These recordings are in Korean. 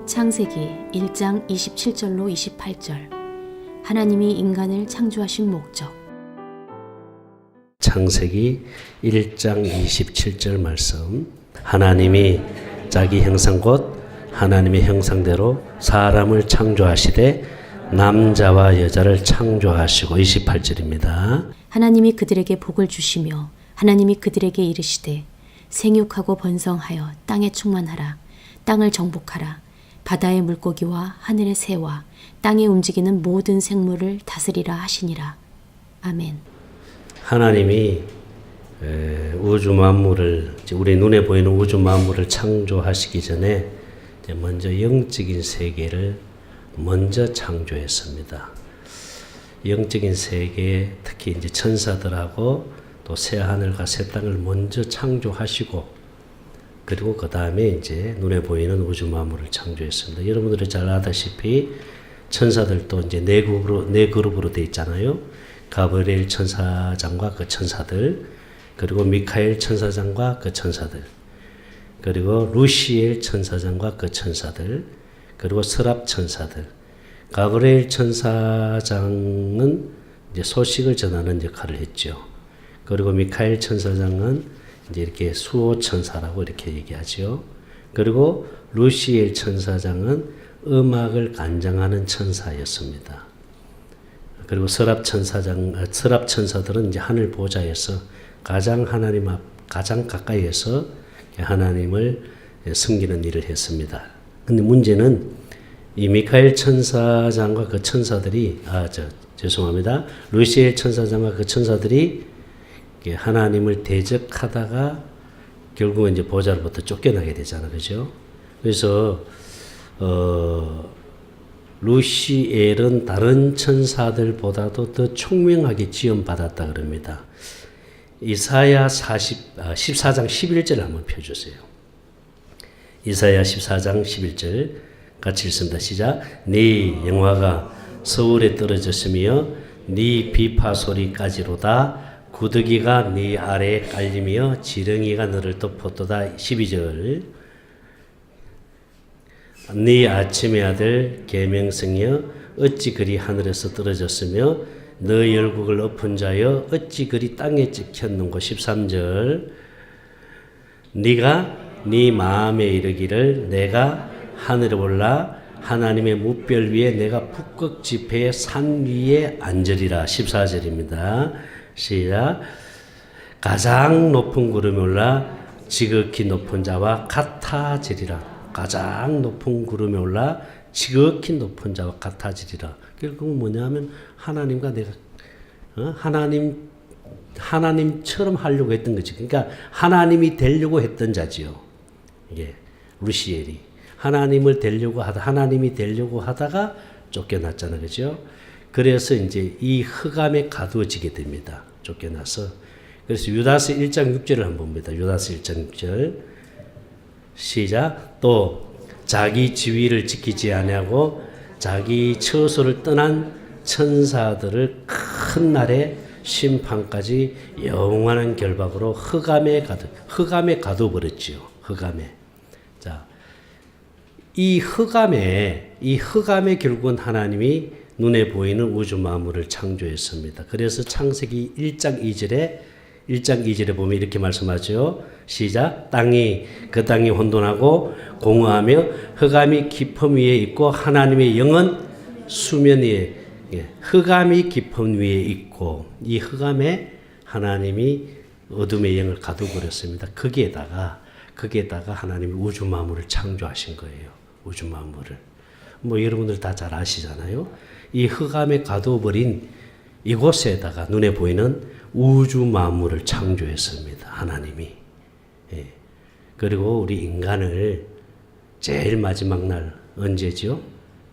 창세기 1장 27절로 28절. 하나님이 인간을 창조하신 목적. 창세기 1장 27절 말씀. 하나님이 자기 형상 곧 하나님의 형상대로 사람을 창조하시되 남자와 여자를 창조하시고. 28절입니다. 하나님이 그들에게 복을 주시며 하나님이 그들에게 이르시되 생육하고 번성하여 땅에 충만하라. 땅을 정복하라. 바다의 물고기와 하늘의 새와 땅에 움직이는 모든 생물을 다스리라 하시니라. 아멘. 하나님이 우주 만물을, 우리 눈에 보이는 우주 만물을 창조하시기 전에 먼저 영적인 세계를 먼저 창조했습니다. 영적인 세계, 특히 이제 천사들하고 또 새 하늘과 새 땅을 먼저 창조하시고, 그리고 그 다음에 이제 눈에 보이는 우주 만물을 창조했습니다. 여러분들이 잘 아다시피 천사들도 이제 네 그룹으로 되어 있잖아요. 가브리엘 천사장과 그 천사들, 그리고 미카엘 천사장과 그 천사들, 그리고 루시엘 천사장과 그 천사들, 그리고 서랍 천사들. 가브리엘 천사장은 이제 소식을 전하는 역할을 했죠. 그리고 미카엘 천사장은 이제 이렇게 수호 천사라고 이렇게 얘기하죠. 그리고 루시엘 천사장은 음악을 관장하는 천사였습니다. 그리고 서랍 천사들은 이제 하늘 보좌에서 가장 가까이에서 하나님을 섬기는 일을 했습니다. 근데 문제는 이 미카엘 천사장과 그 천사들이, 죄송합니다. 루시엘 천사장과 그 천사들이 하나님을 대적하다가 결국은 이제 보좌로부터 쫓겨나게 되잖아, 그죠? 그래서 루시엘은 다른 천사들보다도 더 총명하게 지원받았다 그럽니다. 이사야 14장 11절 한번 펴주세요. 이사야 14장 11절 같이 읽습니다. 시작. 네 영화가 서울에 떨어졌으며 네 비파 소리까지로다. 구더기가 네 아래에 깔리며 지렁이가 너를 덮었도다. 12절. 네 아침의 아들 계명성이여 어찌 그리 하늘에서 떨어졌으며 너 열국을 엎은 자여 어찌 그리 땅에 찍혔는고. 13절. 네가 네 마음에 이르기를 내가 하늘에 올라 하나님의 무별 위에 내가 북극 지폐의 산 위에 앉으리라. 14절입니다. 시작. 가장 높은 구름이 올라 지극히 높은 자와 같아지리라. 가장 높은 구름이 올라 지극히 높은 자와 같아지리라. 결국은 뭐냐면 하나님과 내가 하나님처럼 하려고 했던 거지. 그러니까 하나님이 되려고 했던 자지요. 이게 루시엘이 하나님이 되려고 하다가 쫓겨났잖아, 그죠? 그래서 이제 이 흑암에 가두어지게 됩니다. 쫓겨나서. 그래서 유다서 1장 6절을 한번 봅니다. 유다서 1장 6절. 시작. 또 자기 지위를 지키지 아니하고 자기 처소를 떠난 천사들을 큰 날에 심판까지 영원한 결박으로 흑암에 가둬버렸지요. 흑암에. 자, 이 흑암에 결국은 하나님이 눈에 보이는 우주 만물을 창조했습니다. 그래서 창세기 1장 2절에 보면 이렇게 말씀하죠. 시작. 그 땅이 혼돈하고 공허하며 흑암이 깊음 위에 있고 하나님의 영은 수면 위에. 흑암이 깊음 위에 있고 이 흑암에 하나님이 어둠의 영을 가두버렸습니다. 거기에다가 하나님이 우주 만물을 창조하신 거예요. 우주 만물을. 뭐 여러분들 다 잘 아시잖아요. 이 흑암에 가둬버린 이곳에다가 눈에 보이는 우주 만물을 창조했습니다. 하나님이. 예. 그리고 우리 인간을 제일 마지막 날 언제죠?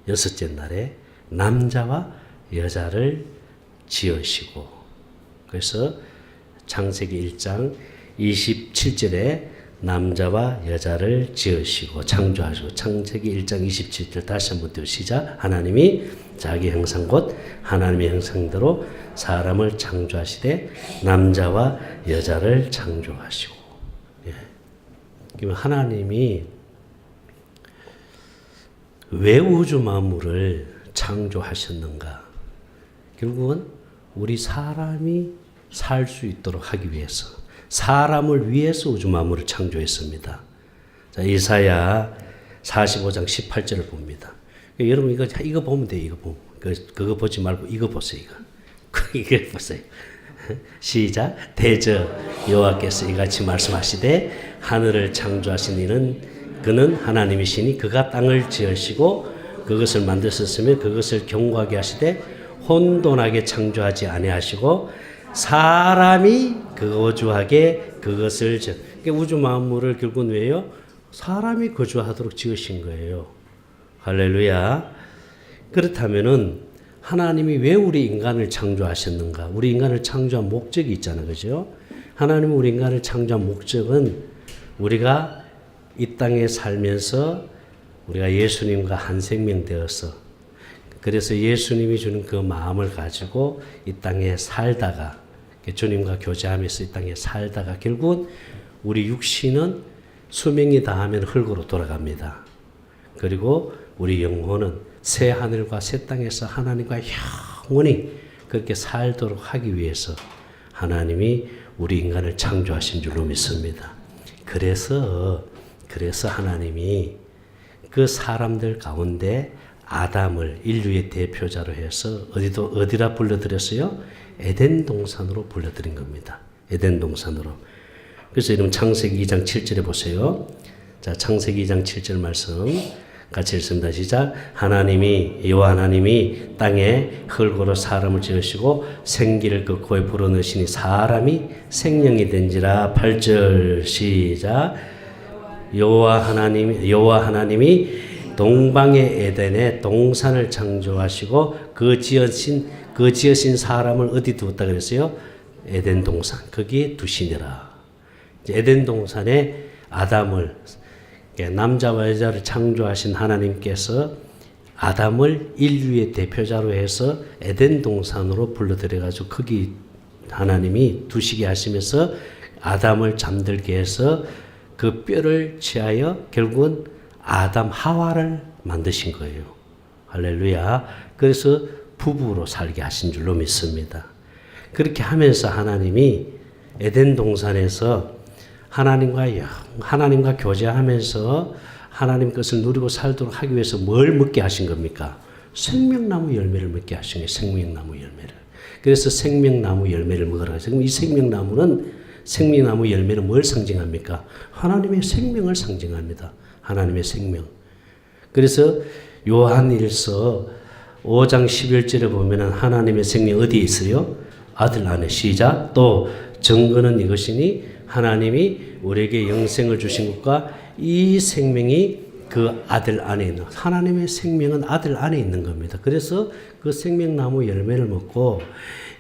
6째 날에 남자와 여자를 지으시고. 그래서 창세기 1장 27절에 남자와 여자를 지으시고 창조하시고. 창세기 1장 27절 다시 한번 또 시작. 하나님이 자기 형상 곧 하나님의 형상대로 사람을 창조하시되 남자와 여자를 창조하시고. 예. 그러면 하나님이 왜 우주 만물을 창조하셨는가? 결국은 우리 사람이 살 수 있도록 하기 위해서, 사람을 위해서 우주 만물을 창조했습니다. 자, 이사야 45장 18절을 봅니다. 여러분 이거 보면 돼요. 이거 보면. 그거 보지 말고 이거 보세요. 이거 보세요. 시작. 대저 여호와께서 이같이 말씀하시되 하늘을 창조하신 이는 그는 하나님이시니 그가 땅을 지으시고 그것을 만드셨으며 그것을 견고하게 하시되 혼돈하게 창조하지 아니하시고 사람이 거주하게 그것을 우주 만물을 결국은 왜요? 사람이 거주하도록 지으신 거예요. 할렐루야. 그렇다면은 하나님이 왜 우리 인간을 창조하셨는가? 우리 인간을 창조한 목적이 있잖아요. 그죠? 하나님이 우리 인간을 창조한 목적은 우리가 이 땅에 살면서 우리가 예수님과 한 생명 되어서, 그래서 예수님이 주는 그 마음을 가지고 이 땅에 살다가, 주님과 교제하면서 이 땅에 살다가 결국은 우리 육신은 수명이 다하면 흙으로 돌아갑니다. 그리고 우리 영혼은 새 하늘과 새 땅에서 하나님과 영원히 그렇게 살도록 하기 위해서 하나님이 우리 인간을 창조하신 줄로 믿습니다. 그래서 하나님이 그 사람들 가운데 아담을 인류의 대표자로 해서 어디다 불러들였어요? 에덴 동산으로 불러들인 겁니다. 에덴 동산으로. 그래서 이름 창세기 2장 7절에 보세요. 자, 창세기 2장 7절 말씀 같이 읽습니다. 시작. 여호와 하나님이 땅에 흙으로 사람을 지으시고 생기를 그 코에 불어넣으시니 사람이 생명이 된지라. 8절 시작. 여호와 하나님이 동방의 에덴에 동산을 창조하시고 그 지으신 사람을 어디 두었다 그랬어요? 에덴 동산. 거기에 두시니라. 에덴 동산에 아담을, 남자와 여자를 창조하신 하나님께서 아담을 인류의 대표자로 해서 에덴 동산으로 불러들여가지고 거기 하나님이 두시게 하시면서 아담을 잠들게 해서 그 뼈를 취하여 결국은 아담 하와를 만드신 거예요. 할렐루야. 그래서 부부로 살게 하신 줄로 믿습니다. 그렇게 하면서 하나님이 에덴 동산에서 하나님과 교제하면서 하나님 것을 누리고 살도록 하기 위해서 뭘 먹게 하신 겁니까? 생명나무 열매를 먹게 하신 거예요. 생명나무 열매를. 그래서 생명나무 열매를 먹으라. 지금 이 생명나무 열매는 뭘 상징합니까? 하나님의 생명을 상징합니다. 하나님의 생명. 그래서 요한일서 5장 11절에 보면은 하나님의 생명 어디에 있어요? 아들 안에. 시작. 또 증거는 이것이니 하나님이 우리에게 영생을 주신 것과 이 생명이 그 아들 안에 있는, 하나님의 생명은 아들 안에 있는 겁니다. 그래서 그 생명나무 열매를 먹고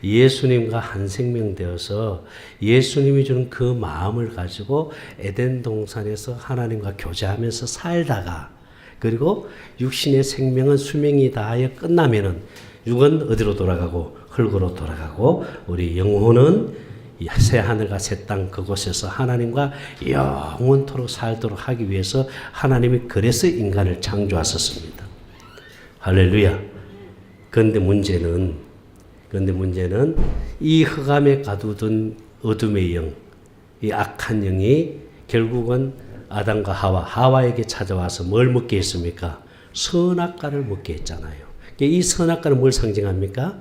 예수님과 한 생명 되어서 예수님이 주는 그 마음을 가지고 에덴 동산에서 하나님과 교제하면서 살다가, 그리고 육신의 생명은 수명이 다하여 끝나면은 육은 어디로 돌아가고? 흙으로 돌아가고, 우리 영혼은 새 하늘과 새 땅 그곳에서 하나님과 영원토록 살도록 하기 위해서 하나님이 그래서 인간을 창조하셨습니다. 할렐루야. 그런데 문제는 이 흑암에 가두던 어둠의 영, 이 악한 영이 결국은 아담과 하와에게 찾아와서 뭘 먹게 했습니까? 선악과를 먹게 했잖아요. 이 선악과는 뭘 상징합니까?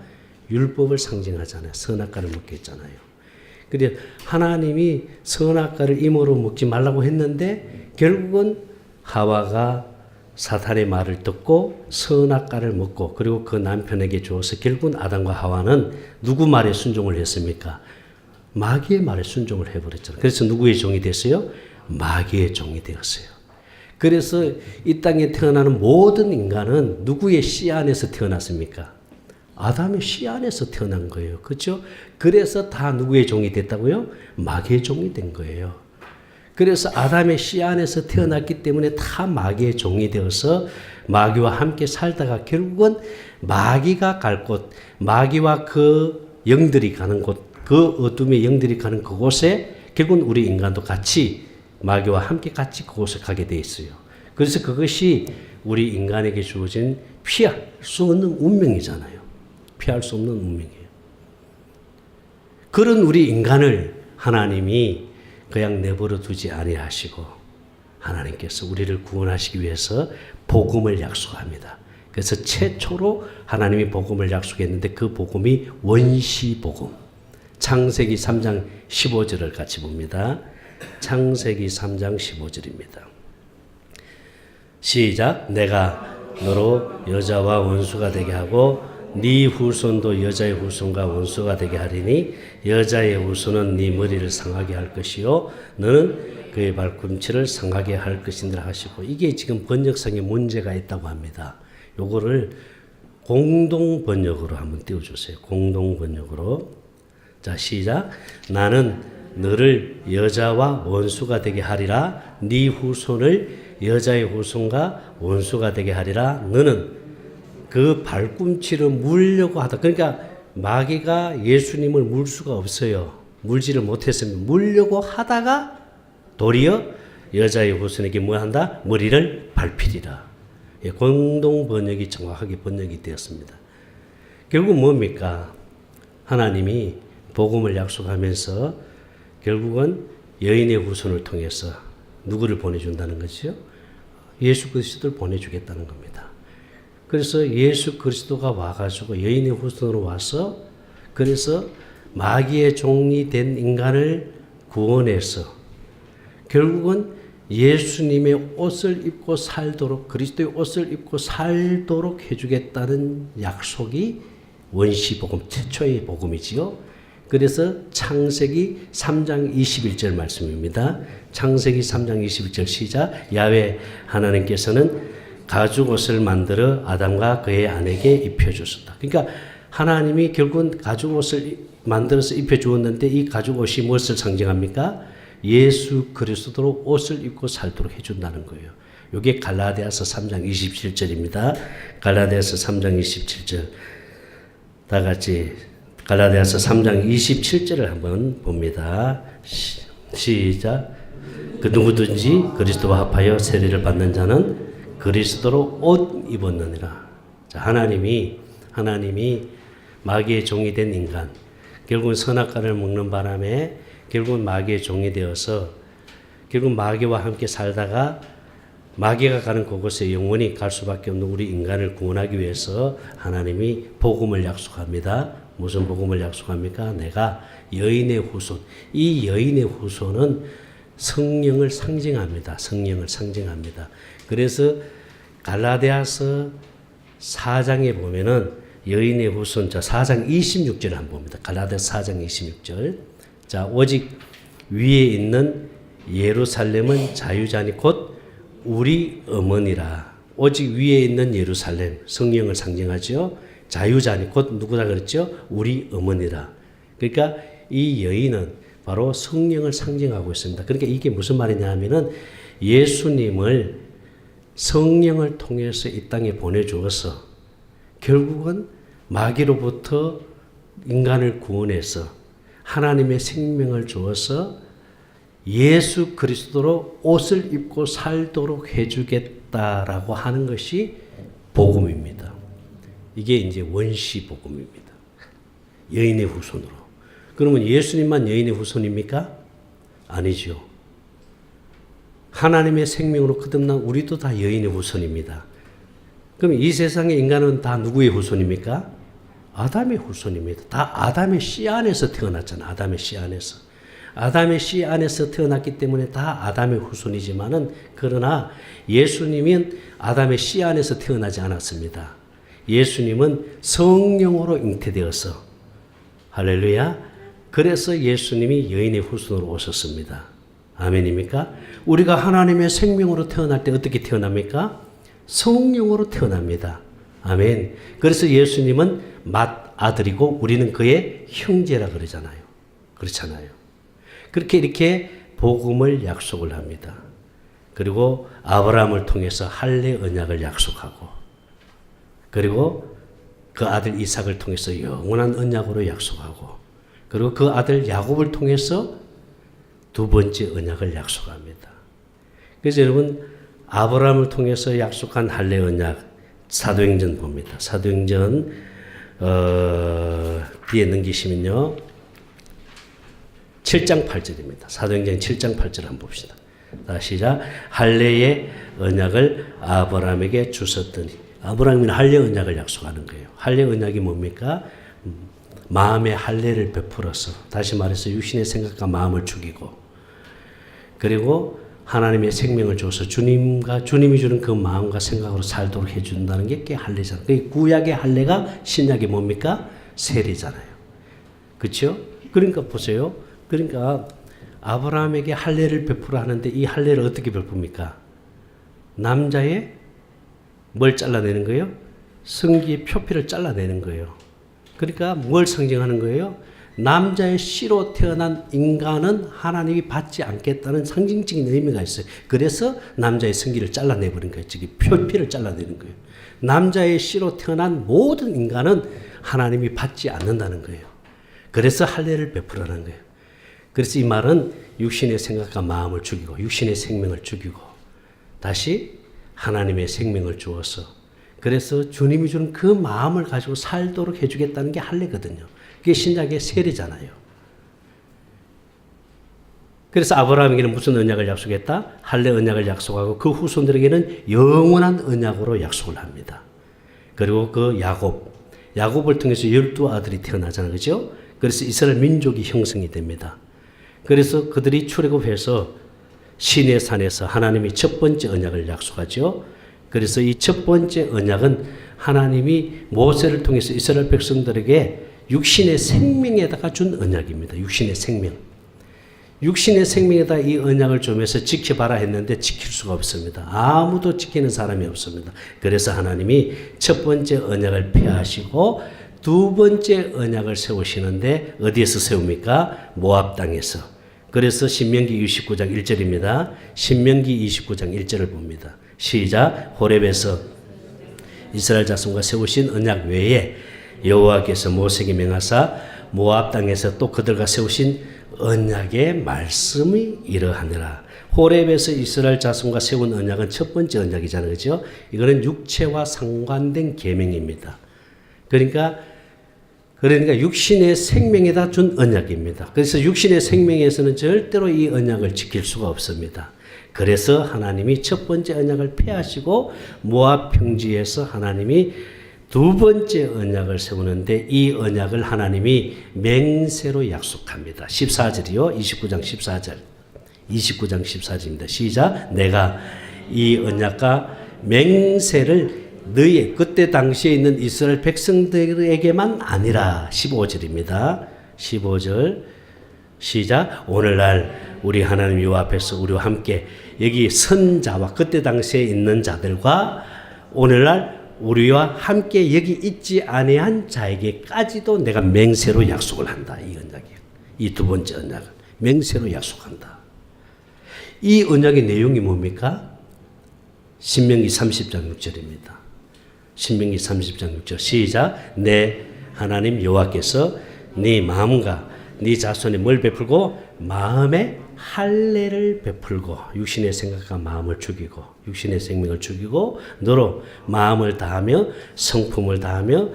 율법을 상징하잖아요. 선악과를 먹게 했잖아요. 그래서 하나님이 선악과를 임으로 먹지 말라고 했는데 결국은 하와가 사탄의 말을 듣고 선악과를 먹고, 그리고 그 남편에게 주어서 결국은 아담과 하와는 누구 말에 순종을 했습니까? 마귀의 말에 순종을 해버렸잖아요. 그래서 누구의 종이 됐어요? 마귀의 종이 되었어요. 그래서 이 땅에 태어나는 모든 인간은 누구의 씨 안에서 태어났습니까? 아담의 씨 안에서 태어난 거예요. 그렇죠? 그래서 다 누구의 종이 됐다고요? 마귀의 종이 된 거예요. 그래서 아담의 씨 안에서 태어났기 때문에 다 마귀의 종이 되어서 마귀와 함께 살다가 결국은 마귀가 갈 곳, 마귀와 그 영들이 가는 곳, 그 어둠의 영들이 가는 그곳에 결국은 우리 인간도 같이 마귀와 함께 같이 그곳에 가게 돼 있어요. 그래서 그것이 우리 인간에게 주어진 피할 수 없는 운명이잖아요. 피할 수 없는 운명이에요. 그런 우리 인간을 하나님이 그냥 내버려 두지 아니하시고 하나님께서 우리를 구원하시기 위해서 복음을 약속합니다. 그래서 최초로 하나님이 복음을 약속했는데 그 복음이 원시복음. 창세기 3장 15절을 같이 봅니다. 창세기 3장 15절입니다. 시작. 내가 너로 여자와 원수가 되게 하고 네 후손도 여자의 후손과 원수가 되게 하리니 여자의 후손은 네 머리를 상하게 할 것이요 너는 그의 발꿈치를 상하게 할 것이니라 하시고, 이게 지금 번역상에 문제가 있다고 합니다. 요거를 공동 번역으로 한번 띄워주세요. 공동 번역으로. 자, 시작. 나는 너를 여자와 원수가 되게 하리라. 네 후손을 여자의 후손과 원수가 되게 하리라. 너는 그 발꿈치를 물려고 하다. 그러니까 마귀가 예수님을 물 수가 없어요. 물지를 못했으면 물려고 하다가 도리어 여자의 후손에게 뭐 한다? 머리를 밟히리라. 예, 공동 번역이 정확하게 번역이 되었습니다. 결국 뭡니까? 하나님이 복음을 약속하면서 결국은 여인의 후손을 통해서 누구를 보내준다는 것이요? 예수 그리스도를 보내주겠다는 겁니다. 그래서 예수 그리스도가 와가지고 여인의 후손으로 와서 그래서 마귀의 종이 된 인간을 구원해서 결국은 예수님의 옷을 입고 살도록, 그리스도의 옷을 입고 살도록 해주겠다는 약속이 원시복음, 최초의 복음이지요. 그래서 창세기 3장 21절 말씀입니다. 창세기 3장 21절 시작. 야훼 하나님께서는 가죽옷을 만들어 아담과 그의 아내에게 입혀주셨다. 그러니까 하나님이 결국은 가죽옷을 만들어서 입혀주었는데 이 가죽옷이 무엇을 상징합니까? 예수 그리스도로 옷을 입고 살도록 해준다는 거예요. 이게 갈라디아서 3장 27절입니다. 갈라디아서 3장 27절. 다 같이 갈라디아서 3장 27절을 한번 봅니다. 시작. 그 누구든지 그리스도와 합하여 세례를 받는 자는 그리스도로 옷 입었느니라. 자, 하나님이 마귀의 종이 된 인간, 결국은 선악과를 먹는 바람에 결국은 마귀의 종이 되어서 결국 마귀와 함께 살다가 마귀가 가는 그곳에 영원히 갈 수밖에 없는 우리 인간을 구원하기 위해서 하나님이 복음을 약속합니다. 무슨 복음을 약속합니까? 내가 여인의 후손. 이 여인의 후손은 성령을 상징합니다. 성령을 상징합니다. 그래서 갈라디아서 4장에 보면은 여인의 후손, 자 4장 26절 한번 봅니다. 갈라디아서 4장 26절. 자, 오직 위에 있는 예루살렘은 자유자니 곧 우리 어머니라. 오직 위에 있는 예루살렘, 성령을 상징하죠. 자유자니 곧 누구라 그랬죠? 우리 어머니라. 그러니까 이 여인은 바로 성령을 상징하고 있습니다. 그러니까 이게 무슨 말이냐 하면은 예수님을 성령을 통해서 이 땅에 보내주어서 결국은 마귀로부터 인간을 구원해서 하나님의 생명을 주어서 예수 그리스도로 옷을 입고 살도록 해주겠다라고 하는 것이 복음입니다. 이게 이제 원시 복음입니다. 여인의 후손으로. 그러면 예수님만 여인의 후손입니까? 아니죠. 하나님의 생명으로 거듭난 우리도 다 여인의 후손입니다. 그럼 이 세상의 인간은 다 누구의 후손입니까? 아담의 후손입니다. 다 아담의 씨 안에서 태어났잖아. 아담의 씨 안에서. 아담의 씨 안에서 태어났기 때문에 다 아담의 후손이지만은 그러나 예수님은 아담의 씨 안에서 태어나지 않았습니다. 예수님은 성령으로 잉태되어서 할렐루야. 그래서 예수님이 여인의 후손으로 오셨습니다. 아멘입니까? 우리가 하나님의 생명으로 태어날 때 어떻게 태어납니까? 성령으로 태어납니다. 아멘. 그래서 예수님은 맏아들이고 우리는 그의 형제라 그러잖아요. 그렇잖아요. 그렇게 이렇게 복음을 약속을 합니다. 그리고 아브라함을 통해서 할례 언약을 약속하고 그리고 그 아들 이삭을 통해서 영원한 언약으로 약속하고 그리고 그 아들 야곱을 통해서 두 번째 언약을 약속합니다. 그래서 여러분 아브라함을 통해서 약속한 할례 언약 사도행전 봅니다. 사도행전 뒤에 넘기시면요. 7장 8절입니다. 사도행전 7장 8절 한번 봅시다. 다시 시작. 할례의 언약을 아브라함에게 주셨더니 아브라함이 할례 언약을 약속하는 거예요. 할례 언약이 뭡니까? 마음의 할례를 베풀어서 다시 말해서 육신의 생각과 마음을 죽이고 그리고 하나님의 생명을 줘서 주님이 주는 그 마음과 생각으로 살도록 해준다는 게 할례잖아요. 그 구약의 할례가 신약이 뭡니까? 세례잖아요. 그렇죠? 그러니까 보세요. 그러니까 아브라함에게 할례를 베풀어 하는데 이 할례를 어떻게 베풉니까? 남자의 뭘 잘라내는 거예요? 성기의 표피를 잘라내는 거예요. 그러니까 뭘 상징하는 거예요? 남자의 씨로 태어난 인간은 하나님이 받지 않겠다는 상징적인 의미가 있어요. 그래서 남자의 성기를 잘라내버린 거예요. 즉 표피를 잘라내는 거예요. 남자의 씨로 태어난 모든 인간은 하나님이 받지 않는다는 거예요. 그래서 할례를 베풀어라는 거예요. 그래서 이 말은 육신의 생각과 마음을 죽이고 육신의 생명을 죽이고 다시 하나님의 생명을 주어서 그래서 주님이 주는 그 마음을 가지고 살도록 해주겠다는 게 할례거든요. 그게 신약의 세례잖아요. 그래서 아브라함에게는 무슨 언약을 약속했다? 할례 언약을 약속하고 그 후손들에게는 영원한 언약으로 약속을 합니다. 그리고 그 야곱을 통해서 12아들이 태어나잖아요. 그죠? 그래서 이스라엘 민족이 형성이 됩니다. 그래서 그들이 출애굽해서 시내 산에서 하나님이 첫 번째 언약을 약속하죠. 그래서 이 첫 번째 언약은 하나님이 모세를 통해서 이스라엘 백성들에게 육신의 생명에다가 준 언약입니다. 육신의 생명. 육신의 생명에다 이 언약을 주면서 지켜봐라 했는데 지킬 수가 없습니다. 아무도 지키는 사람이 없습니다. 그래서 하나님이 첫 번째 언약을 폐하시고 두 번째 언약을 세우시는데 어디에서 세웁니까? 모압 땅에서. 그래서 신명기 29장 1절입니다. 신명기 29장 1절을 봅니다. 시작. 호렙에서 이스라엘 자손과 세우신 언약 외에 여호와께서 모세에게 명하사 모압 땅에서 또 그들과 세우신 언약의 말씀이 이러하니라. 호렙에서 이스라엘 자손과 세운 언약은 첫 번째 언약이잖아요. 그렇죠? 이거는 육체와 상관된 계명입니다. 그러니까 육신의 생명에다 준 언약입니다. 그래서 육신의 생명에서는 절대로 이 언약을 지킬 수가 없습니다. 그래서 하나님이 첫 번째 언약을 폐하시고 모압 평지에서 하나님이 두 번째 언약을 세우는데 이 언약을 하나님이 맹세로 약속합니다. 14절이요. 29장 14절. 29장 14절입니다. 시작. 내가 이 언약과 맹세를 너희 그때 당시에 있는 이스라엘 백성들에게만 아니라 15절입니다. 15절 시작. 오늘날 우리 하나님 여호와 앞에서 우리와 함께 여기 선자와 그때 당시에 있는 자들과 오늘날 우리와 함께 여기 있지 아니한 자에게까지도 내가 맹세로 약속을 한다. 이 언약이에요. 이 두 번째 언약을 맹세로 약속한다. 이 언약의 내용이 뭡니까? 신명기 30장 6절입니다. 신명기 30장 6절 시작. 내 하나님 여호와께서 네 마음과 네 자손에 뭘 베풀고 마음에 할례를 베풀고 육신의 생각과 마음을 죽이고 육신의 생명을 죽이고 너로 마음을 다하며 성품을 다하며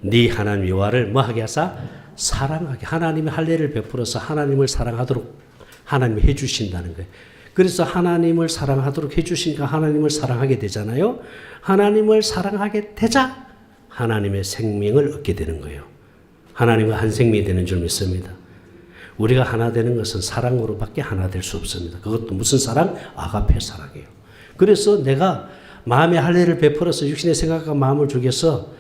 네 하나님 여호와를 뭐하게 하사 사랑하게. 하나님의 할례를 베풀어서 하나님을 사랑하도록 하나님이 해주신다는 거예요. 그래서 하나님을 사랑하도록 해주시니까 하나님을 사랑하게 되잖아요. 하나님을 사랑하게 되자 하나님의 생명을 얻게 되는 거예요. 하나님과 한 생명이 되는 줄 믿습니다. 우리가 하나 되는 것은 사랑으로밖에 하나 될 수 없습니다. 그것도 무슨 사랑? 아가페 사랑이에요. 그래서 내가 마음의 할례를 베풀어서 육신의 생각과 마음을 죽여서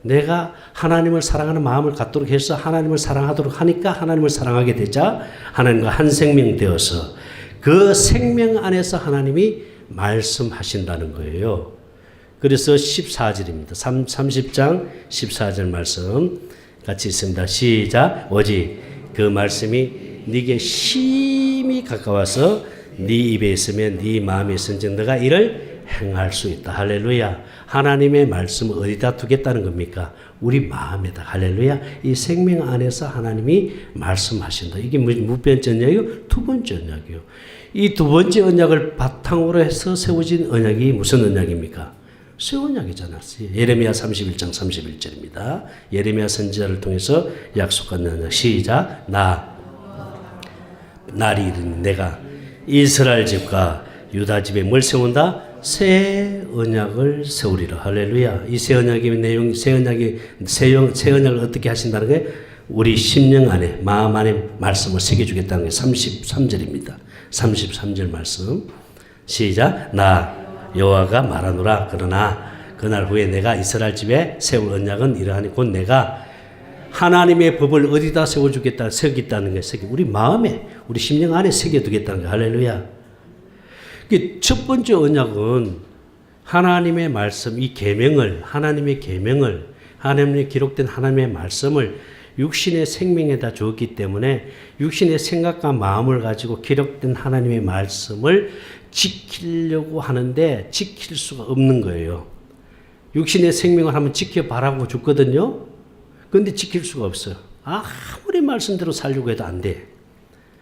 내가 하나님을 사랑하는 마음을 갖도록 해서 하나님을 사랑하도록 하니까 하나님을 사랑하게 되자 하나님과 한 생명 되어서 그 생명 안에서 하나님이 말씀하신다는 거예요. 그래서 14절입니다. 30장 14절 말씀 같이 있습니다. 시작. 오직 그 말씀이 네게 심히 가까워서 네 입에 있으면 네 마음에 있은즉 너가 이를 행할 수 있다. 할렐루야. 하나님의 말씀을 어디다 두겠다는 겁니까? 우리 마음에다. 할렐루야. 이 생명 안에서 하나님이 말씀하신다. 이게 몇 번째 언약이요? 두 번째 언약이요. 이 두 번째 언약을 바탕으로 해서 세워진 언약이 무슨 언약입니까? 새 언약이잖아요. 예레미야 31장 31절입니다. 예레미야 선지자를 통해서 약속한 언약. 시작. 날이 이르니 내가 이스라엘 집과 유다 집에 뭘 세운다? 새 언약을 세우리라. 할렐루야. 이 새 언약의 내용, 새 언약을 어떻게 하신다는 게 우리 심령 안에, 마음 안에 말씀을 새겨주겠다는 게 33절입니다. 33절 말씀. 시작. 나 여호와가 말하노라. 그러나 그날 후에 내가 이스라엘 집에 세울 언약은 이러하니 곧 내가 하나님의 법을 어디다 세워주겠다, 새기겠다는 게 우리 마음에, 우리 심령 안에 새겨두겠다는 게 할렐루야. 첫 번째 언약은 하나님의 말씀, 이 계명을, 하나님의 계명을, 하나님의 기록된 하나님의 말씀을 육신의 생명에다 주었기 때문에 육신의 생각과 마음을 가지고 기록된 하나님의 말씀을 지키려고 하는데 지킬 수가 없는 거예요. 육신의 생명을 한번 지켜봐라고 줬거든요. 그런데 지킬 수가 없어요. 아무리 말씀대로 살려고 해도 안 돼.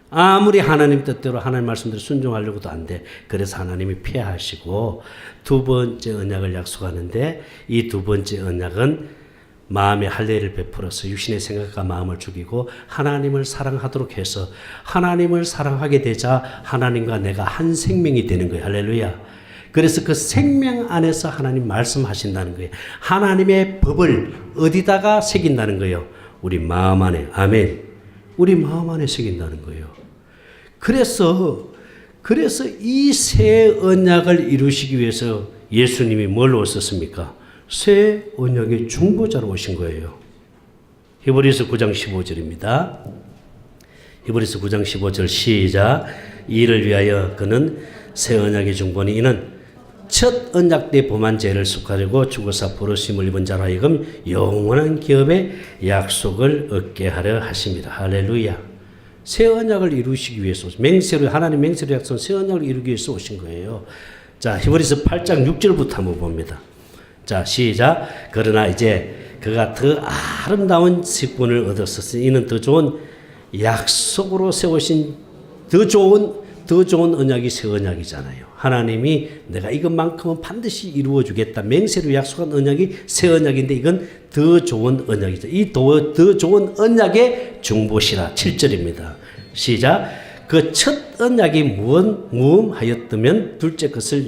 아무리 하나님 뜻대로 하나님 말씀대로 순종하려고도 안 돼. 그래서 하나님이 피하시고 두 번째 언약을 약속하는데 이 두 번째 언약은 마음의 할례를 베풀어서 육신의 생각과 마음을 죽이고 하나님을 사랑하도록 해서 하나님을 사랑하게 되자 하나님과 내가 한 생명이 되는 거예요. 할렐루야. 그래서 그 생명 안에서 하나님 말씀하신다는 거예요. 하나님의 법을 어디다가 새긴다는 거예요. 우리 마음 안에. 아멘. 우리 마음 안에 새긴다는 거예요. 그래서 이 새 언약을 이루시기 위해서 예수님이 뭘 오셨습니까? 새 언약의 중보자로 오신 거예요. 히브리서 9장 15절입니다. 히브리서 9장 15절 시작. 이를 위하여 그는 새 언약의 중보니 이는 첫 언약 때 범한 죄를 속하려고 죽어서 부르심을 입은 자로 하여금 영원한 기업의 약속을 얻게 하려 하십니다. 할렐루야. 새 언약을 이루시기 위해서 맹세로 하나님 맹세로 약속한 새 언약을 이루기 위해서 오신 거예요. 자, 히브리서 8장 6절부터 한번 봅니다. 자, 시작. 그러나 이제 그가 더 아름다운 직분을 얻었으니 이는 더 좋은 약속으로 세우신 더 좋은 언약이 새 언약이잖아요. 하나님이 내가 이것만큼은 반드시 이루어 주겠다. 맹세로 약속한 언약이 새 언약인데 이건 더 좋은 언약이죠. 이 더 좋은 언약의 중보시라. 7절입니다. 시작. 그 첫 언약이 무음하였다면 둘째 것을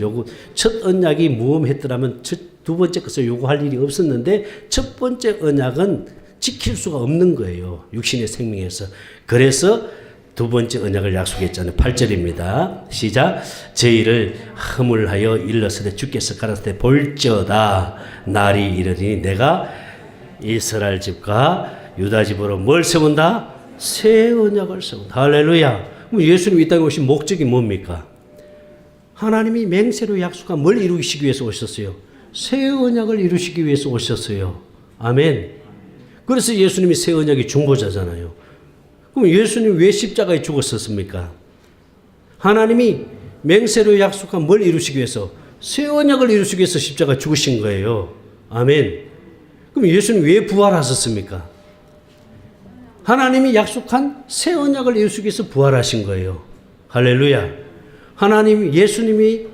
첫 언약이 무음했더라면 두 번째 것을 요구할 일이 없었는데 첫 번째 언약은 지킬 수가 없는 거예요. 육신의 생명에서. 그래서 두 번째 언약을 약속했잖아요. 8절입니다. 시작. 저희를 허물하여 일렀을 때 주께서 가라사대 때 볼지어다 날이 이르니 내가 이스라엘 집과 유다 집으로 뭘 세운다? 새 언약을 세운다. 할렐루야. 그럼 예수님이 이 땅에 오신 목적이 뭡니까? 하나님이 맹세로 약속한 뭘 이루시기 위해서 오셨어요? 새 언약을 이루시기 위해서 오셨어요. 아멘. 그래서 예수님이 새 언약의 중보자잖아요. 그럼 예수님 왜 십자가에 죽었었습니까? 하나님이 맹세로 약속한 뭘 이루시기 위해서? 새 언약을 이루시기 위해서 십자가에 죽으신 거예요. 아멘. 그럼 예수님 왜 부활하셨습니까? 하나님이 약속한 새 언약을 이루시기 위해서 부활하신 거예요. 할렐루야. 예수님이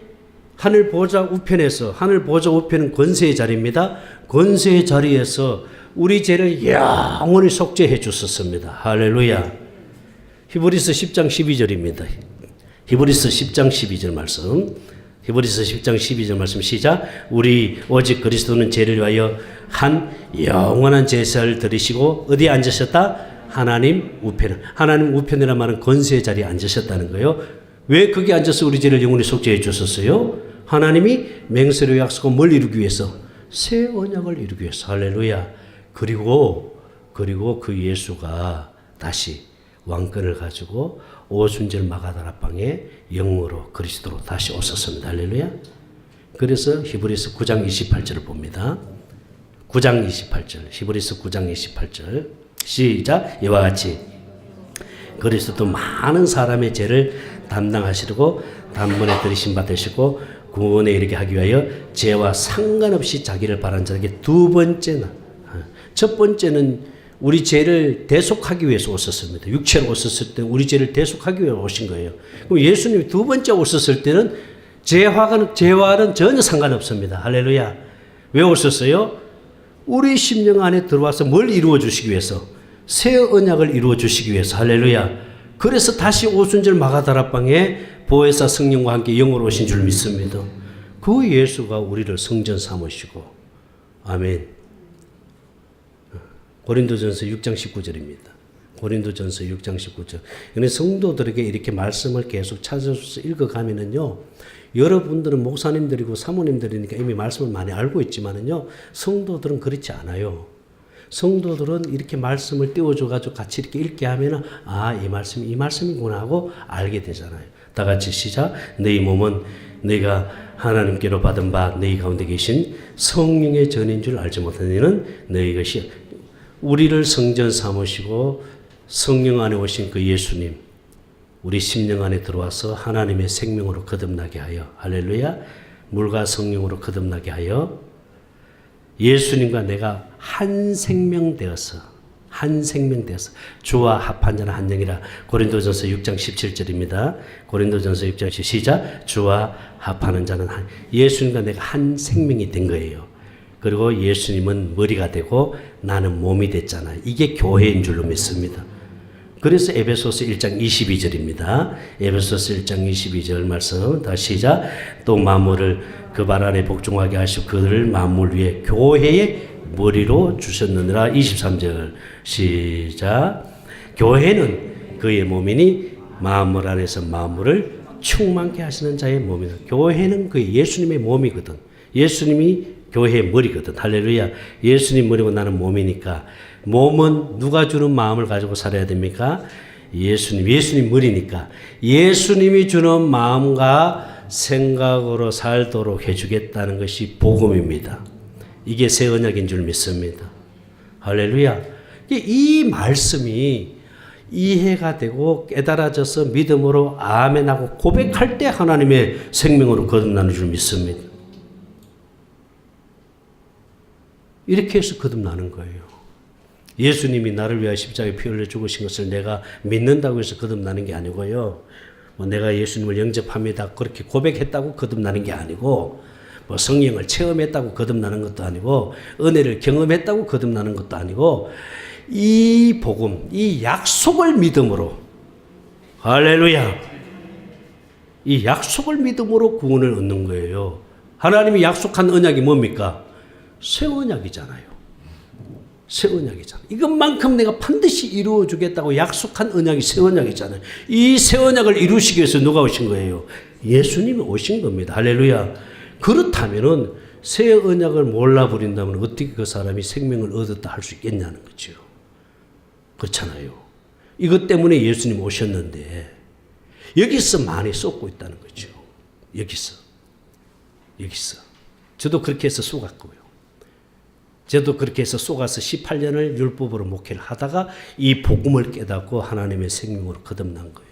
하늘 보좌 우편에서, 하늘 보좌 우편은 권세의 자리입니다. 권세의 자리에서 우리 죄를 영원히 속죄해 주셨습니다. 할렐루야. 히브리서 10장 12절입니다. 히브리서 10장 12절 말씀. 히브리서 10장 12절 말씀 시작. 우리 오직 그리스도는 죄를 위하여 한 영원한 제사를 드리시고 어디에 앉으셨다? 하나님 우편. 하나님 우편이란 말은 권세의 자리에 앉으셨다는 거예요. 왜 거기 앉아서 우리 죄를 영원히 속죄해 주셨어요? 하나님이 맹세로 약속한 뭘 이루기 위해서? 새 언약을 이루기 위해서. 할렐루야. 그리고 그 예수가 다시 왕권을 가지고 오순절 마가다라방에 영으로 그리스도로 다시 오셨습니다. 할렐루야. 그래서 히브리서 9장 28절을 봅니다. 9장 28절. 히브리서 9장 28절. 시작. 이와 같이 그리스도도 많은 사람의 죄를 담당하시려고 단번에 들이심 받으시고 구원에 이르게 하기 위하여 죄와 상관없이 자기를 바란 자에게 두 번째는, 첫 번째는 우리 죄를 대속하기 위해서 오셨습니다. 육체로 오셨을 때 우리 죄를 대속하기 위해 오신 거예요. 그럼 예수님이 두 번째 오셨을 때는 죄와는 전혀 상관없습니다. 할렐루야. 왜 오셨어요? 우리 심령 안에 들어와서 뭘 이루어 주시기 위해서? 새 언약을 이루어 주시기 위해서. 할렐루야. 그래서 다시 오순절 마가다락방에 보혜사 성령과 함께 영으로 오신 줄 믿습니다. 그 예수가 우리를 성전 삼으시고. 아멘. 고린도전서 6장 19절입니다. 고린도전서 6장 19절. 근데 성도들에게 이렇게 말씀을 계속 찾아서 읽어가면은요, 여러분들은 목사님들이고 사모님들이니까 이미 말씀을 많이 알고 있지만은요, 성도들은 그렇지 않아요. 성도들은 이렇게 말씀을 띄워줘가지고 같이 이렇게 읽게 하면은, 아, 이 말씀이 이 말씀이구나 하고 알게 되잖아요. 다 같이 시작. 너희 몸은 너희가 하나님께로 받은 바 너희 가운데 계신 성령의 전인 줄 알지 못하니는 너희 것이 우리를 성전 삼으시고 성령 안에 오신 그 예수님, 우리 심령 안에 들어와서 하나님의 생명으로 거듭나게 하여, 할렐루야, 물과 성령으로 거듭나게 하여 예수님과 내가 한 생명 되어서 주와 합한 자는 한 영이라. 고린도전서 6장 17절입니다. 고린도전서 6장 시작. 주와 합하는 자는 한, 예수님과 내가 한 생명이 된 거예요. 그리고 예수님은 머리가 되고 나는 몸이 됐잖아요. 이게 교회인 줄로 믿습니다. 그래서 에베소서 1장 22절입니다. 에베소서 1장 22절 말씀 다시 시작. 또 만물을 그 발 안에 복종하게 하시고 그들을 만물 위에 교회의 머리로 주셨느니라. 23절 시작. 교회는 그의 몸이니 만물 안에서 만물을 충만케 하시는 자의 몸이다. 교회는 그 예수님의 몸이거든. 예수님이 교회의 머리거든. 할렐루야. 예수님 머리고 나는 몸이니까. 몸은 누가 주는 마음을 가지고 살아야 됩니까? 예수님 머리니까. 예수님이 주는 마음과 생각으로 살도록 해주겠다는 것이 복음입니다. 이게 새 언약인 줄 믿습니다. 할렐루야. 이 말씀이 이해가 되고 깨달아져서 믿음으로 아멘하고 고백할 때 하나님의 생명으로 거듭나는 줄 믿습니다. 이렇게 해서 거듭나는 거예요. 예수님이 나를 위하여 십자가에 피 흘려 죽으신 것을 내가 믿는다고 해서 거듭나는 게 아니고요. 뭐 내가 예수님을 영접합니다. 그렇게 고백했다고 거듭나는 게 아니고, 뭐 성령을 체험했다고 거듭나는 것도 아니고, 은혜를 경험했다고 거듭나는 것도 아니고, 이 복음, 이 약속을 믿음으로, 할렐루야, 이 약속을 믿음으로 구원을 얻는 거예요. 하나님이 약속한 언약이 뭡니까? 새 언약이잖아요. 새 언약이잖아요. 이것만큼 내가 반드시 이루어 주겠다고 약속한 언약이 새 언약이잖아요. 이 새 언약을 이루시기 위해서 누가 오신 거예요? 예수님이 오신 겁니다. 할렐루야. 그렇다면은 새 언약을 몰라 버린다면 어떻게 그 사람이 생명을 얻었다 할 수 있겠냐는 거죠. 그렇잖아요. 이것 때문에 예수님 오셨는데 여기서 많이 쏟고 있다는 거죠. 여기서. 저도 그렇게 해서 쏟았고요. 저도 그렇게 해서 쏟아서 18년을 율법으로 목회를 하다가 이 복음을 깨닫고 하나님의 생명으로 거듭난 거예요.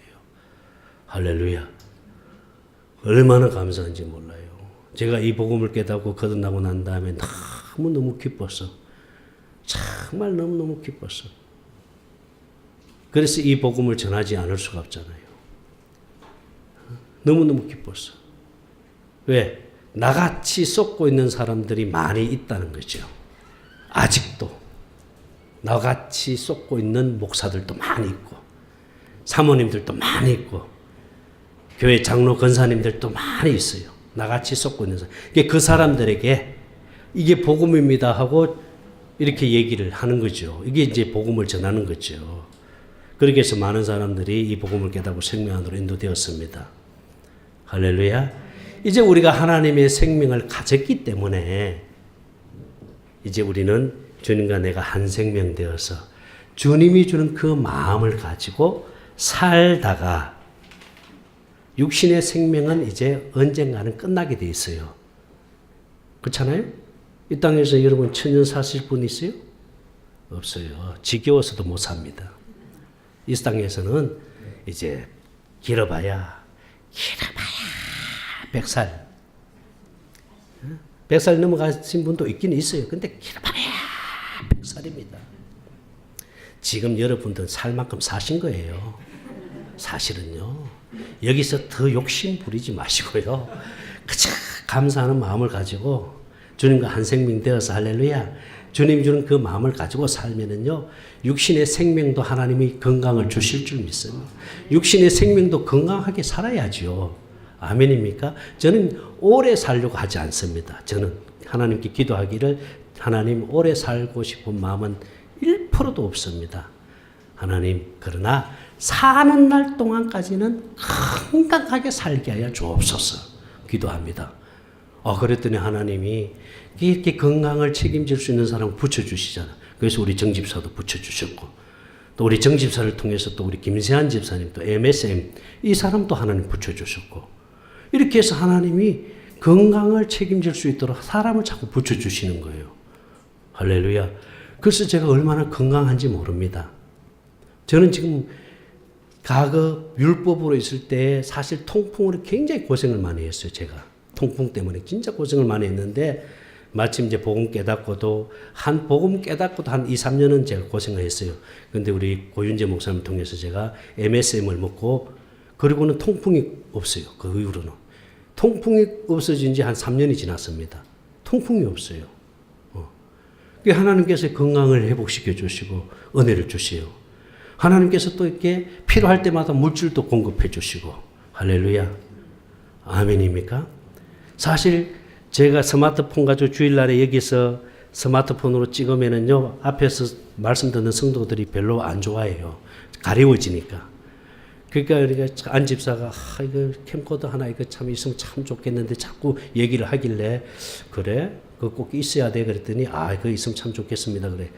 할렐루야. 얼마나 감사한지 몰라요. 제가 이 복음을 깨닫고 거듭나고 난 다음에 너무너무 기뻤어. 정말 너무너무 기뻤어. 그래서 이 복음을 전하지 않을 수가 없잖아요. 너무너무 기뻤어. 왜? 나같이 쏟고 있는 사람들이 많이 있다는 거죠. 아직도 나같이 쏟고 있는 목사들도 많이 있고 사모님들도 많이 있고 교회 장로 권사님들도 많이 있어요. 나같이 쏟고 있는 사람. 그 사람들에게 이게 복음입니다 하고 이렇게 얘기를 하는 거죠. 이게 이제 복음을 전하는 거죠. 그렇게 해서 많은 사람들이 이 복음을 깨닫고 생명 안으로 인도되었습니다. 할렐루야. 이제 우리가 하나님의 생명을 가졌기 때문에 이제 우리는 주님과 내가 한 생명 되어서 주님이 주는 그 마음을 가지고 살다가 육신의 생명은 이제 언젠가는 끝나게 돼 있어요. 그렇잖아요? 이 땅에서 여러분 천년 사실 분 있어요? 없어요. 지겨워서도 못 삽니다. 이 땅에서는 이제 길어봐야 100살. 100살 넘어가신 분도 있긴 있어요. 근데 길어봐야 100살입니다. 지금 여러분들 살 만큼 사신 거예요. 사실은요. 여기서 더 욕심 부리지 마시고요. 그저 감사하는 마음을 가지고 주님과 한 생명 되어서 할렐루야. 주님 주는 그 마음을 가지고 살면은요. 육신의 생명도 하나님이 건강을 주실 줄 믿습니다. 육신의 생명도 건강하게 살아야지요. 아멘입니까? 저는 오래 살려고 하지 않습니다. 저는 하나님께 기도하기를 하나님 오래 살고 싶은 마음은 1%도 없습니다. 하나님 그러나 사는 날 동안까지는 건강하게 살게 하여 주옵소서 기도합니다. 그랬더니 하나님이 이렇게 건강을 책임질 수 있는 사람을 붙여주시잖아. 그래서 우리 정 집사도 붙여주셨고 또 우리 정 집사를 통해서 또 우리 김세한 집사님 또 MSM 이 사람도 하나님 붙여주셨고 이렇게 해서 하나님이 건강을 책임질 수 있도록 사람을 자꾸 붙여주시는 거예요. 할렐루야. 그래서 제가 얼마나 건강한지 모릅니다. 저는 지금 과거 율법으로 있을 때 사실 통풍으로 굉장히 고생을 많이 했어요. 제가 통풍 때문에 진짜 고생을 많이 했는데 마침 이제 복음 깨닫고도 한 2, 3년은 제가 고생을 했어요. 근데 우리 고윤재 목사님 통해서 제가 MSM을 먹고 그리고는 통풍이 없어요. 그 이후로는 통풍이 없어진 지 한 3년이 지났습니다. 통풍이 없어요. 하나님께서 건강을 회복시켜 주시고 은혜를 주시요. 하나님께서 또 이렇게 필요할 때마다 물질도 공급해 주시고 할렐루야. 아멘입니까? 사실 제가 스마트폰 가지고 주일날에 여기서 스마트폰으로 찍으면은요 앞에서 말씀 듣는 성도들이 별로 안 좋아해요. 가려워지니까. 그러니까 우리가 안 집사가 이거 캠코더 하나 이거 참 있으면 참 좋겠는데 자꾸 얘기를 하길래 그래 그거 꼭 있어야 돼 그랬더니 그거 있으면 참 좋겠습니다 그래.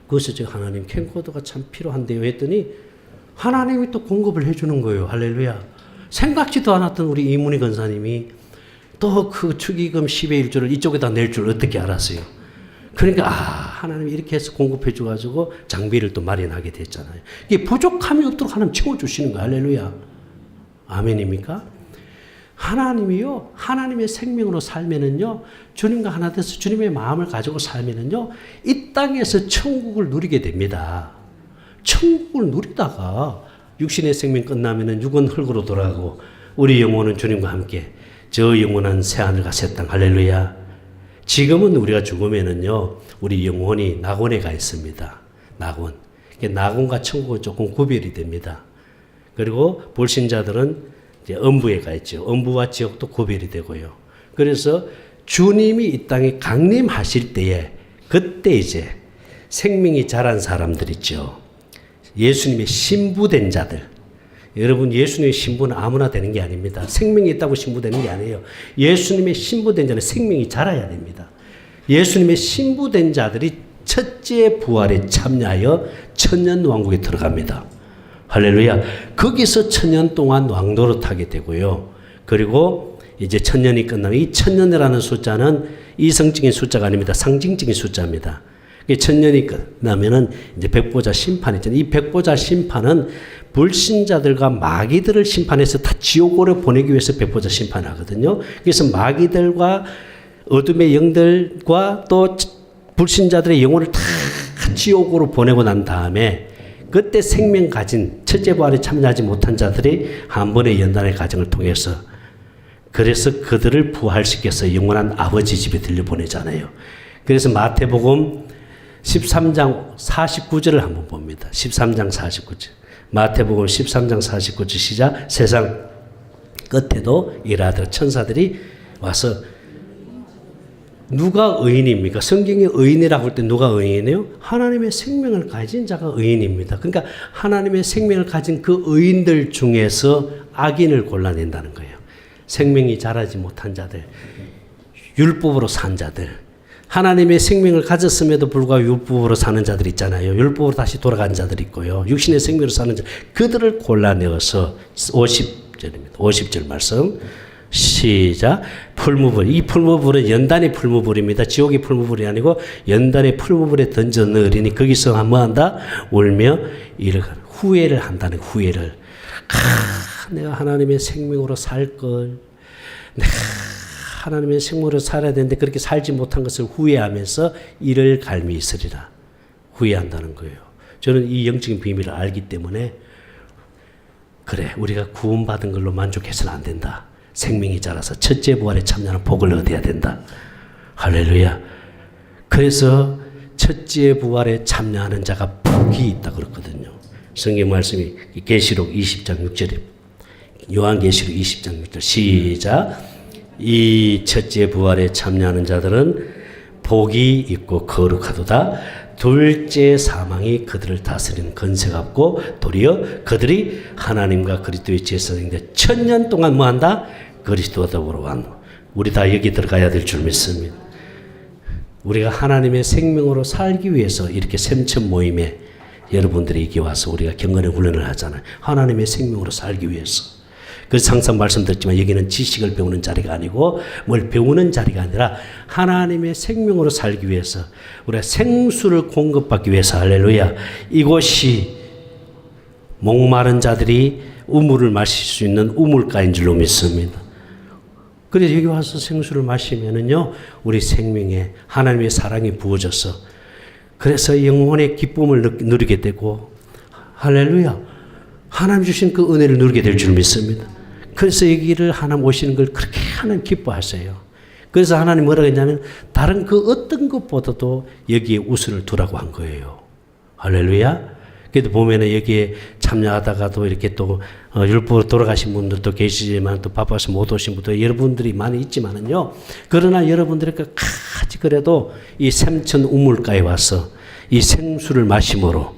그래서 제가 하나님 캠코더가 참 필요한데요 했더니 하나님이 또 공급을 해주는 거예요. 할렐루야. 생각지도 않았던 우리 이문희 권사님이 또 그 축의금 10의 1조를 이쪽에다 낼 줄 어떻게 알았어요. 그러니까 하나님이 이렇게 해서 공급해 줘가지고 장비를 또 마련하게 됐잖아요. 이게 부족함이 없도록 하나님 채워주시는 거예요. 할렐루야. 아멘입니까? 하나님이요 하나님의 생명으로 살면은요 주님과 하나 돼서 주님의 마음을 가지고 살면은요 이 땅에서 천국을 누리게 됩니다. 천국을 누리다가 육신의 생명 끝나면은 육은 흙으로 돌아가고 우리 영혼은 주님과 함께 저 영원한 새하늘과 새 땅 할렐루야. 지금은 우리가 죽으면은요 우리 영혼이 낙원에 가 있습니다. 낙원. 낙원과 천국은 조금 구별이 됩니다. 그리고 불신자들은 이제 음부에 가 있죠. 음부와 지옥도 구별이 되고요. 그래서 주님이 이 땅에 강림하실 때에 그때 이제 생명이 자란 사람들 있죠. 예수님의 신부된 자들. 여러분 예수님의 신부는 아무나 되는 게 아닙니다. 생명이 있다고 신부되는 게 아니에요. 예수님의 신부된 자는 생명이 자라야 됩니다. 예수님의 신부된 자들이 첫째 부활에 참여하여 천년 왕국에 들어갑니다. 할렐루야. 거기서 천년 동안 왕노릇하게 되고요. 그리고 이제 천년이 끝나면 이 천년이라는 숫자는 이성적인 숫자가 아닙니다. 상징적인 숫자입니다. 천년이 끝나면은 이제 백보자 심판이 있잖아요. 이 백보자 심판은 불신자들과 마귀들을 심판해서 다 지옥으로 보내기 위해서 백보자 심판을 하거든요. 그래서 마귀들과 어둠의 영들과 또 불신자들의 영혼을 다 지옥으로 보내고 난 다음에 그때 생명 가진 첫째 부활에 참여하지 못한 자들이 한 번의 연단의 과정을 통해서 그래서 그들을 부활시켜서 영원한 아버지 집에 들려보내잖아요. 그래서 마태복음 13장 49절을 한번 봅니다. 13장 49절. 마태복음 13장 49절 시작. 세상 끝에도 일하던 천사들이 와서 누가 의인입니까? 성경이 의인이라고 할 때 누가 의인이에요? 하나님의 생명을 가진 자가 의인입니다. 그러니까 하나님의 생명을 가진 그 의인들 중에서 악인을 골라낸다는 거예요. 생명이 자라지 못한 자들, 율법으로 산 자들, 하나님의 생명을 가졌음에도 불구하고 율법으로 사는 자들 있잖아요. 율법으로 다시 돌아간 자들 있고요. 육신의 생명으로 사는 자, 그들을 골라내어서 50절입니다. 50절 말씀. 시작. 풀무불. 이 풀무불은 연단의 풀무불입니다. 지옥의 풀무불이 아니고 연단의 풀무불에 던져 넣으리니 거기서 한번 한다? 울며 이를 후회를 한다는 후회를. 내가 하나님의 생명으로 살 걸. 내가 하나님의 생명으로 살아야 되는데 그렇게 살지 못한 것을 후회하면서 이를 갈미 있으리라. 후회한다는 거예요. 저는 이 영적인 비밀을 알기 때문에 그래 우리가 구원받은 걸로 만족해서는 안 된다. 생명이 자라서 첫째 부활에 참여하는 복을 얻어야 된다. 할렐루야. 그래서 첫째 부활에 참여하는 자가 복이 있다 그렇거든요. 성경 말씀이 계시록 20장 6절입니다. 요한계시록 20장 6절 시작. 이 첫째 부활에 참여하는 자들은 복이 있고 거룩하도다. 둘째 사망이 그들을 다스리는 권세가 없고 도리어 그들이 하나님과 그리스도의 제사장인데 1000년 동안 뭐한다? 그리스도와 더불어 왔노. 우리 다 여기 들어가야 될 줄 믿습니다. 우리가 하나님의 생명으로 살기 위해서 이렇게 샘천 모임에 여러분들이 여기 와서 우리가 경건의 훈련을 하잖아요. 하나님의 생명으로 살기 위해서. 그래서 항상 말씀드렸지만 여기는 지식을 배우는 자리가 아니고 뭘 배우는 자리가 아니라 하나님의 생명으로 살기 위해서 우리가 생수를 공급받기 위해서 할렐루야. 이곳이 목마른 자들이 우물을 마실 수 있는 우물가인 줄로 믿습니다. 그래서 여기 와서 생수를 마시면은요 우리 생명에 하나님의 사랑이 부어져서 그래서 영혼의 기쁨을 누리게 되고 할렐루야. 하나님 주신 그 은혜를 누리게 될 줄 믿습니다. 그래서 여기를 하나님 오시는 걸 그렇게 하나님 기뻐하세요. 그래서 하나님 뭐라고 했냐면 다른 그 어떤 것보다도 여기에 우선을 두라고 한 거예요. 할렐루야. 그래도 보면은 여기에 참여하다가도 이렇게 또 율법으로 돌아가신 분들도 계시지만 또 바빠서 못 오신 분도 여러분들이 많이 있지만은요. 그러나 여러분들이 끝까지 그래도 이 샘천 우물가에 와서 이 생수를 마심으로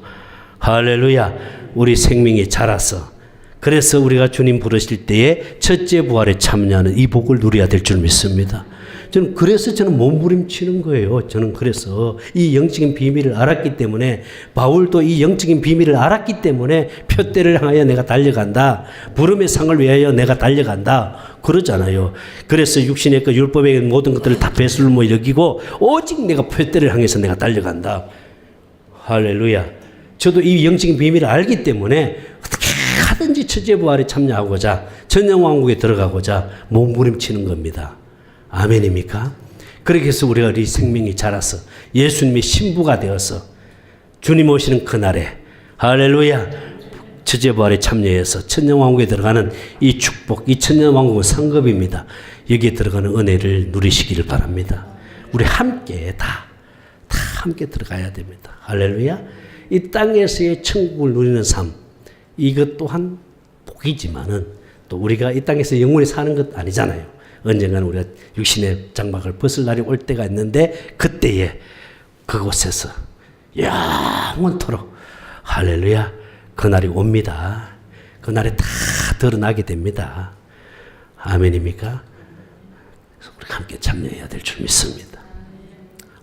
할렐루야. 우리 생명이 자라서 그래서 우리가 주님 부르실 때에 첫째 부활에 참여하는 이 복을 누려야 될 줄 믿습니다. 저는 몸부림치는 거예요. 저는 그래서 이 영적인 비밀을 알았기 때문에 바울도 이 영적인 비밀을 알았기 때문에 표대를 향하여 내가 달려간다. 부름의 상을 위하여 내가 달려간다. 그러잖아요. 그래서 육신의 그 율법의 모든 것들을 다 배설로 여기고 오직 내가 표대를 향해서 내가 달려간다. 할렐루야. 저도 이 영적인 비밀을 알기 때문에 어떻게 하든지 첫째 부활에 참여하고자 천년왕국에 들어가고자 몸부림치는 겁니다. 아멘입니까? 그렇게 해서 우리가 우리 생명이 자라서 예수님의 신부가 되어서 주님 오시는 그날에 할렐루야 첫째 부활에 참여해서 천년왕국에 들어가는 이 축복, 이 천년왕국은 상급입니다. 여기에 들어가는 은혜를 누리시기를 바랍니다. 우리 함께 다 함께 들어가야 됩니다. 할렐루야. 이 땅에서의 천국을 누리는 삶 이것 또한 복이지만은 또 우리가 이 땅에서 영원히 사는 것 아니잖아요. 언젠가는 우리가 육신의 장막을 벗을 날이 올 때가 있는데 그때에 그곳에서 영원토록 할렐루야 그날이 옵니다. 그날에 다 드러나게 됩니다. 아멘입니까? 그래서 우리가 함께 참여해야 될 줄 믿습니다.